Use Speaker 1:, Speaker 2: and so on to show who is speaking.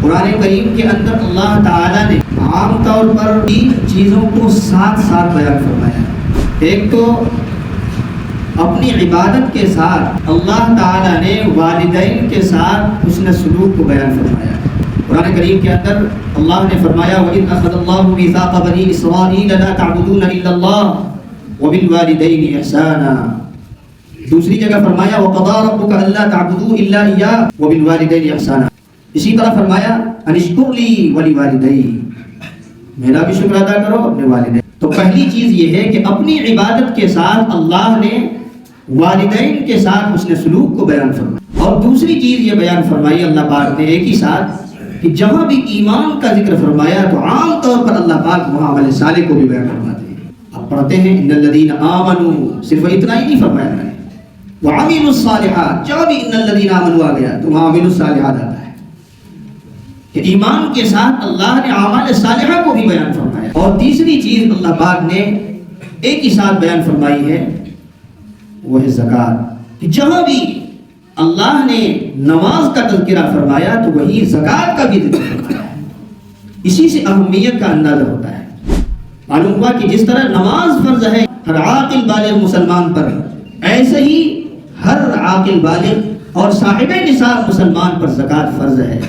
Speaker 1: قرآن کریم کے اندر اللہ تعالیٰ نے عام طور پر تین چیزوں کو ساتھ ساتھ بیان فرمایا. ایک تو اپنی عبادت کے ساتھ اللہ تعالیٰ نے والدین کے ساتھ حسن سلوک کو بیان فرمایا. قرآن کریم کے اندر اللہ نے فرمایا وَإِذْ أَخَذَ اللَّهُ مِيثَاقَ بَنِي إِسْرَائِيلَ لَا تَعْبُدُونَ إِلَّا اللَّهَ وَبِالْوَالِدَيْنِ إِحْسَانًا. دوسری جگہ فرمایا وَقَضَىٰ رَبُّكَ أَلَّا تَعْبُدُوا إِلَّا إِيَّاهُ وَبِالْوَالِدَيْنِ إِحْسَانًا. اسی طرح فرمایا ان اشکر لی وَلِوَالِدَيْ، میرا بھی شکر ادا کرو اپنے والدین. تو پہلی چیز یہ ہے کہ اپنی عبادت کے ساتھ اللہ نے والدین کے ساتھ حسن سلوک کو بیان فرمایا. اور دوسری چیز یہ بیان فرمائی اللہ پاک نے ایک ہی ساتھ کہ جہاں بھی ایمان کا ذکر فرمایا تو عام طور پر اللہ پاک وہاں عمل صالح کو بھی بیان فرماتے ہیں. آپ پڑھتے ہیں ان الذین آمنوا، صرف اتنا ہی نہیں فرمایا ہے وعملوا الصالحات. جہاں بھی ان الذین آمنوا آ گیا تو وہاں عملوا الصالحات آتا ہے کہ ایمان کے ساتھ اللہ نے اعمال صالحہ کو بھی بیان فرمایا. اور تیسری چیز اللہ پاک نے ایک ہی ساتھ بیان فرمائی ہے وہ ہے زکوٰۃ، کہ جہاں بھی اللہ نے نماز کا تذکرہ فرمایا تو وہی زکوٰۃ کا بھی ذکر فرمایا ہے. اسی سے اہمیت کا اندازہ ہوتا ہے. معلوم ہوا کہ جس طرح نماز فرض ہے ہر عاقل بالغ مسلمان پر، ایسے ہی ہر عاقل بالغ اور صاحب نصاب مسلمان پر زکوٰۃ فرض ہے.